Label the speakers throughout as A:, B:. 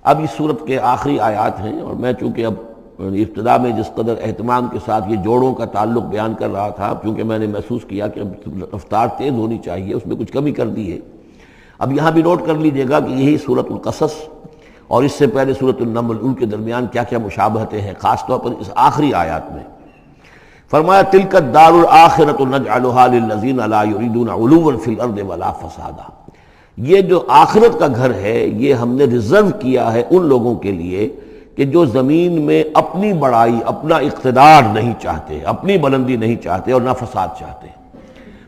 A: اب اس صورت کے آخری آیات ہیں، اور میں چونکہ اب ابتدا میں جس قدر اہتمام کے ساتھ یہ جوڑوں کا تعلق بیان کر رہا تھا، کیونکہ میں نے محسوس کیا کہ اب رفتار تیز ہونی چاہیے، اس میں کچھ کمی کر دی ہے۔ اب یہاں بھی نوٹ کر لیجئے گا کہ یہی سورۃ القصص اور اس سے پہلے سورۃ النمل، ان کے درمیان کیا کیا مشابہتیں ہیں، خاص طور پر اس آخری آیات میں۔ فرمایا تلک الدار الآخرۃ نجعلھا للذین لا یریدون علوا فی الارض ولا فسادا، یہ جو آخرت کا گھر ہے یہ ہم نے ریزرو کیا ہے ان لوگوں کے لیے کہ جو زمین میں اپنی بڑائی، اپنا اقتدار نہیں چاہتے، اپنی بلندی نہیں چاہتے اور نہ فساد چاہتے۔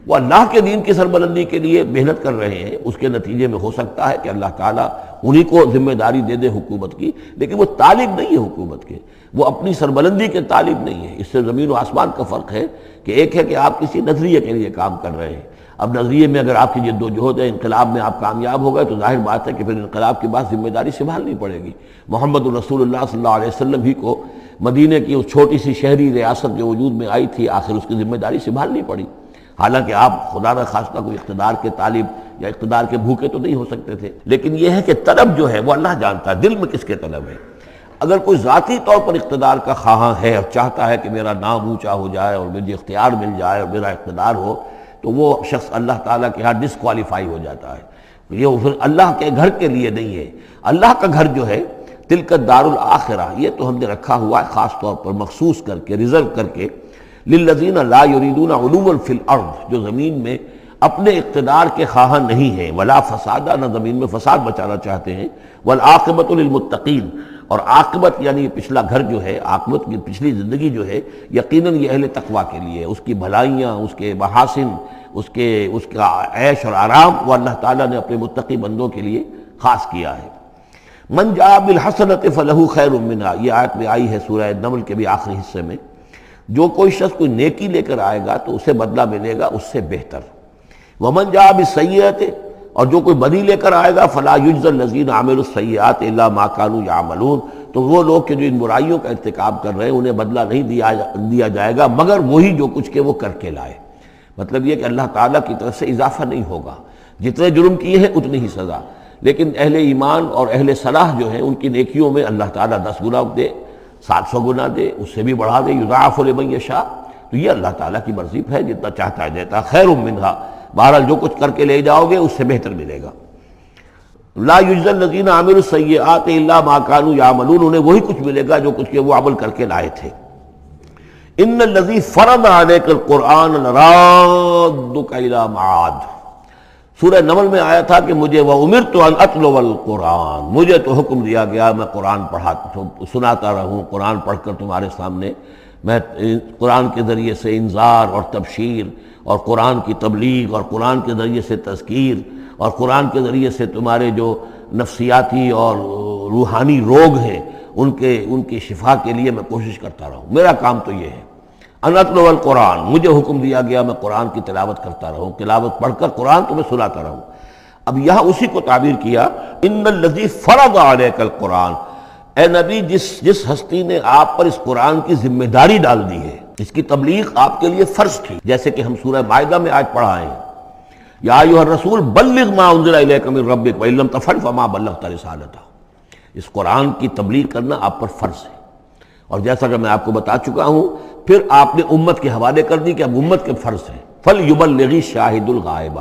A: وہ اللہ کے دین کی سربلندی کے لیے محنت کر رہے ہیں، اس کے نتیجے میں ہو سکتا ہے کہ اللہ تعالیٰ انہی کو ذمہ داری دے دے حکومت کی، لیکن وہ طالب نہیں ہے حکومت کے، وہ اپنی سربلندی کے طالب نہیں ہے۔ اس سے زمین و آسمان کا فرق ہے کہ ایک ہے کہ آپ کسی نظریے کے لیے کام کر رہے ہیں، اب نظریے میں اگر آپ کی جد و جہد ہے، انقلاب میں آپ کامیاب ہو گئے تو ظاہر بات ہے کہ پھر انقلاب کے بعد ذمہ داری سنبھالنی پڑے گی۔ محمد رسول اللہ صلی اللہ علیہ وسلم ہی کو مدینے کی اس چھوٹی سی شہری ریاست جو وجود میں آئی تھی، آخر اس کی ذمہ داری سنبھالنی پڑی، حالانکہ آپ خدا نہ خواستہ کوئی اقتدار کے طالب یا اقتدار کے بھوکے تو نہیں ہو سکتے تھے، لیکن یہ ہے کہ طلب جو ہے وہ اللہ جانتا ہے دل میں کس کے طلب ہے۔ اگر کوئی ذاتی طور پر اقتدار کا خواہاں ہے اور چاہتا ہے کہ میرا نام اونچا ہو جائے اور مجھے اختیار مل جائے اور میرا اقتدار ہو، تو وہ شخص اللہ تعالیٰ کے ہاں ڈسکوالیفائی ہو جاتا ہے۔ یہ پھر اللہ کے گھر کے لیے نہیں ہے۔ اللہ کا گھر جو ہے تلک الدار الآخرہ، یہ تو ہم نے رکھا ہوا ہے خاص طور پر مخصوص کر کے، ریزرو کر کے، للذین لا یریدون علوا فی الارض، جو زمین میں اپنے اقتدار کے خواہاں نہیں ہیں، ولا فسادا، نہ زمین میں فساد بچانا چاہتے ہیں، والعاقبۃ للمتقین، اور عاقبت یعنی پچھلا گھر جو ہے، عاقبت کی پچھلی زندگی جو ہے یقیناً یہ اہل تقویٰ کے لیے، اس کی بھلائیاں، اس کے محاسن، اس کا عیش اور آرام وہ اللہ تعالیٰ نے اپنے متقی بندوں کے لیے خاص کیا ہے۔ من جاء بالحسنۃ فلہ خیر منہا، یہ آیت میں آئی ہے سورہ نمل کے بھی آخری حصے میں، جو کوئی شخص کوئی نیکی لے کر آئے گا تو اسے بدلہ ملے گا اس سے بہتر۔ ومن جاء بالسیئۃ، اور جو کوئی بدی لے کر آئے گا فلا یجزی الذین عملوا السیئات الا ما كانوا یعملون، تو وہ لوگ کہ جو ان برائیوں کا ارتکاب کر رہے ہیں انہیں بدلہ نہیں دیا جائے گا مگر وہی جو کچھ کہ وہ کر کے لائے۔ مطلب یہ کہ اللہ تعالیٰ کی طرف سے اضافہ نہیں ہوگا، جتنے جرم کیے ہیں اتنی ہی سزا، لیکن اہل ایمان اور اہل صلاح جو ہیں ان کی نیکیوں میں اللہ تعالیٰ 10 گنا دے، 700 گنا دے، اس سے بھی بڑھا دے، یضاعف لمن یشاء، تو یہ اللہ تعالیٰ کی مرضی ہے، جتنا چاہتا ہے دیتا، خیر منہا، بہرحال جو کچھ کر کے لے جاؤ گے اس سے بہتر ملے گا۔ لا یجزی الذین عملوا السیئات الا ما كانوا یعملون، انہیں وہی کچھ ملے گا جو کچھ کہ وہ عمل کر کے لائے تھے۔ ان الذی فرض علیک القرآن لرادک الی معاد، سورہ نمل میں آیا تھا کہ مجھے وَأُمِرْتُ أَنْ أَتْلُوَ الْقُرْآنَ، مجھے تو حکم دیا گیا میں قرآن سناتا رہوں، قرآن پڑھ کر تمہارے سامنے میں قرآن کے ذریعے سے انذار اور تبشیر اور قرآن کی تبلیغ اور قرآن کے ذریعے سے تذکیر اور قرآن کے ذریعے سے تمہارے جو نفسیاتی اور روحانی روگ ہیں ان کی شفا کے لیے میں کوشش کرتا رہوں، میرا کام تو یہ ہے۔ ان اتلو القرآن، مجھے حکم دیا گیا میں قرآن کی تلاوت کرتا رہوں، تلاوت پڑھ کر قرآن تمہیں سناتا رہوں۔ اب یہاں اسی کو تعبیر کیا، ان الذی فرض علیک القرآن، اے نبی جس ہستی نے آپ پر اس قرآن کی ذمہ داری ڈال دی ہے، اس کی تبلیغ آپ کے لیے فرض تھی، جیسے کہ ہم سورہ مائدہ میں آج پڑھا ہے، یا ایھا الرسول بلغ ما انزل الیک من ربک وان لم تفعل فما بلغت رسالتہ، اس قرآن کی تبلیغ کرنا آپ پر فرض ہے۔ اور جیسا کہ میں آپ کو بتا چکا ہوں، پھر آپ نے امت کے حوالے کر دی کہ اب امت کے فرض ہے۔ فَلْيُبَلِّغِ الشَّاهِدُ الْغَائِبَ،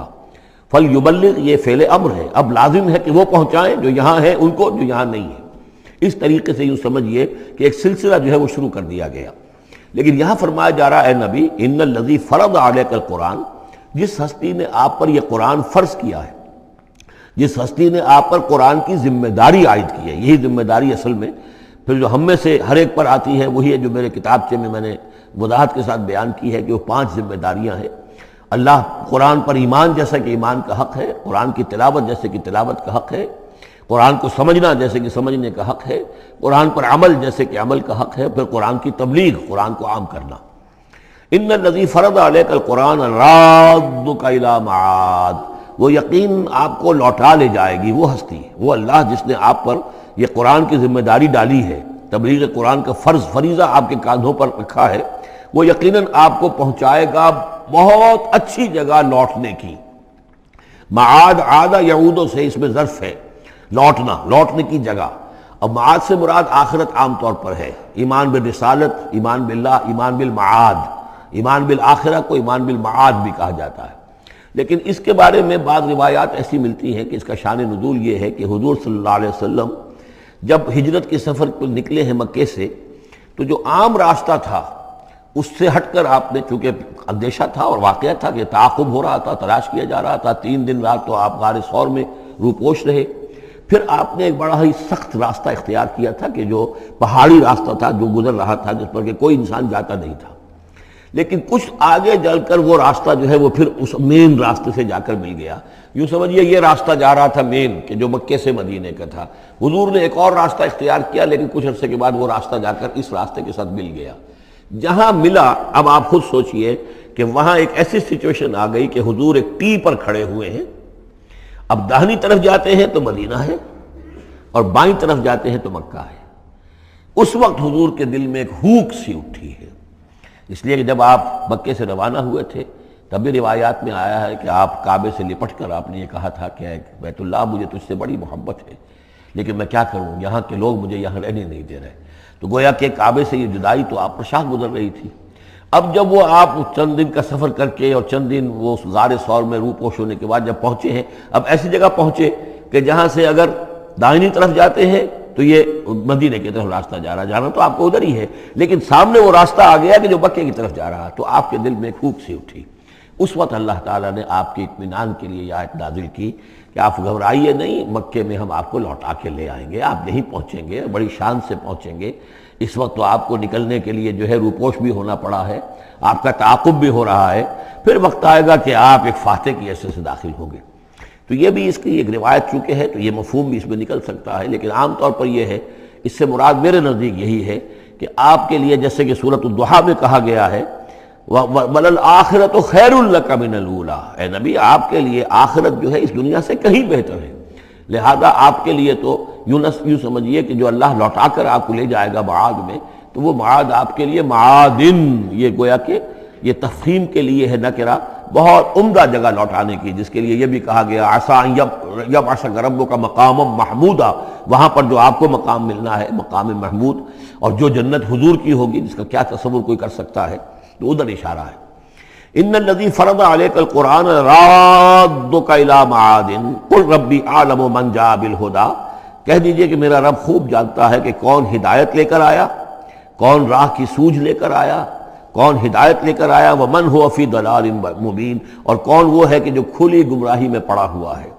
A: فَلْيُبَلِّغ یہ فعل امر ہے، اب لازم ہے کہ وہ پہنچائیں جو یہاں ہیں ان کو، جو یہاں نہیں ہے۔ اس طریقے سے یوں سمجھیے کہ ایک سلسلہ جو ہے وہ شروع کر دیا گیا۔ لیکن یہاں فرمایا جا رہا ہے اے نبی ان الذی فرض علیک القرآن، جس ہستی نے آپ پر یہ قرآن فرض کیا ہے، جس ہستی نے آپ پر قرآن کی ذمہ داری عائد کی ہے، یہی ذمہ داری اصل میں پھر جو ہم میں سے ہر ایک پر آتی ہے وہی ہے جو میرے کتابچے میں نے وضاحت کے ساتھ بیان کی ہے کہ وہ 5 ذمہ داریاں ہیں۔ اللہ قرآن پر ایمان جیسا کہ ایمان کا حق ہے، قرآن کی تلاوت جیسے کہ تلاوت کا حق ہے، قرآن کو سمجھنا جیسے کہ سمجھنے کا حق ہے، قرآن پر عمل جیسے کہ عمل کا حق ہے، پھر قرآن کی تبلیغ، قرآن کو عام کرنا۔ ان الذی فرض علیک القرآن رادک الی معاد، وہ یقین آپ کو لوٹا لے جائے گی، وہ ہستی، وہ اللہ جس نے آپ پر یہ قرآن کی ذمہ داری ڈالی ہے، تبلیغ قرآن کا فریضہ آپ کے کاندھوں پر رکھا ہے، وہ یقیناً آپ کو پہنچائے گا بہت اچھی جگہ لوٹنے کی۔ معاد عاد یعود سے اس میں ظرف ہے، لوٹنا، لوٹنے کی جگہ۔ اب معاد سے مراد آخرت عام طور پر ہے، ایمان بالرسالت، ایمان باللہ، ایمان بالمعاد، ایمان بالآخرہ کو ایمان بالمعاد بھی کہا جاتا ہے۔ لیکن اس کے بارے میں بعض روایات ایسی ملتی ہیں کہ اس کا شان نزول یہ ہے کہ حضور صلی اللہ علیہ وسلم جب ہجرت کے سفر پر نکلے ہیں مکے سے، تو جو عام راستہ تھا اس سے ہٹ کر آپ نے، چونکہ اندیشہ تھا اور واقعہ تھا کہ تعاقب ہو رہا تھا، تلاش کیا جا رہا تھا، 3 دن رات تو آپ غار ثور میں روپوش رہے، پھر آپ نے ایک بڑا ہی سخت راستہ اختیار کیا تھا کہ جو پہاڑی راستہ تھا، جو گزر رہا تھا، جس پر کہ کوئی انسان جاتا نہیں تھا، لیکن کچھ آگے چل کر وہ راستہ جو ہے وہ پھر اس مین راستے سے جا کر مل گیا۔ یوں سمجھیے یہ راستہ جا رہا تھا مین، کہ جو مکے سے مدینے کا تھا، حضور نے ایک اور راستہ اختیار کیا، لیکن کچھ عرصے کے بعد وہ راستہ جا کر اس راستے کے ساتھ مل گیا۔ جہاں ملا، اب آپ خود سوچئے کہ وہاں ایک ایسی سچویشن آ گئی کہ حضور ایک ٹی پر کھڑے ہوئے ہیں، اب داہنی طرف جاتے ہیں تو مدینہ ہے اور بائیں طرف جاتے ہیں تو مکہ ہے۔ اس وقت حضور کے دل میں ایک ہوک سی اٹھی ہے، اس لیے کہ جب آپ مکے سے روانہ ہوئے تھے تب بھی روایات میں آیا ہے کہ آپ کعبے سے لپٹ کر آپ نے یہ کہا تھا کہ بیت اللہ مجھے تجھ سے بڑی محبت ہے، لیکن میں کیا کروں، یہاں کے لوگ مجھے یہاں رہنے نہیں دے رہے۔ تو گویا کہ کعبے سے یہ جدائی تو آپ پر شاہ گزر رہی تھی۔ اب جب وہ آپ چند دن کا سفر کر کے اور چند دن وہ غار ثور میں روپوش ہونے کے بعد جب پہنچے ہیں، اب ایسی جگہ پہنچے کہ جہاں سے اگر دائنی طرف جاتے ہیں تو یہ مدینے کی طرف راستہ جانا تو آپ کو ادھر ہی ہے، لیکن سامنے وہ راستہ آ گیا کہ جو مکے کی طرف جا رہا، تو آپ کے دل میں ایک پھوک سی اٹھی۔ اس وقت اللہ تعالیٰ نے آپ کے اطمینان کے لیے یہ آیت نازل کی کہ آپ گھبرائیے نہیں، مکے میں ہم آپ کو لوٹا کے لے آئیں گے، آپ یہیں پہنچیں گے، بڑی شان سے پہنچیں گے۔ اس وقت تو آپ کو نکلنے کے لیے جو ہے روپوش بھی ہونا پڑا ہے، آپ کا تعاقب بھی ہو رہا ہے، پھر وقت آئے گا کہ آپ ایک فاتح کی حیثیت سے داخل ہوں گے۔ تو یہ بھی اس کی ایک روایت چونکہ ہے تو یہ مفہوم بھی اس میں نکل سکتا ہے، لیکن عام طور پر یہ ہے، اس سے مراد میرے نزدیک یہی ہے کہ آپ کے لیے جیسے کہ سورۃ الضحیٰ میں کہا گیا ہے وَلَلْآخِرَةُ خَيْرٌ لَكَ مِنَ الْأُولَىٰ، اے نبی آپ کے لیے آخرت جو ہے اس دنیا سے کہیں بہتر ہے، لہذا آپ کے لیے تو یوں سمجھیے کہ جو اللہ لوٹا کر آپ کو لے جائے گا معاد میں، تو وہ معاد آپ کے لیے معادن، یہ گویا کہ یہ تفخیم کے لیے ہے نکرہ، بہت عمدہ جگہ لوٹانے کی، جس کے لیے یہ بھی کہا گیا عسیٰ ان یبعثک ربک مقاما محمودا، وہاں پر جو آپ کو مقام ملنا ہے مقام محمود، اور جو جنت حضور کی ہوگی جس کا کیا تصور کوئی کر سکتا ہے، تو ادھر اشارہ ہے۔ ان الذی فرض علیک القرآن رادک الی معاد قل ربی اعلم من جاء بالہدی، کہہ دیجئے کہ میرا رب خوب جانتا ہے کہ کون ہدایت لے کر آیا، کون راہ کی سوجھ لے کر آیا، کون ہدایت لے کر آیا، ومن هو فی ضلال مبین، اور کون وہ ہے کہ جو کھلی گمراہی میں پڑا ہوا ہے۔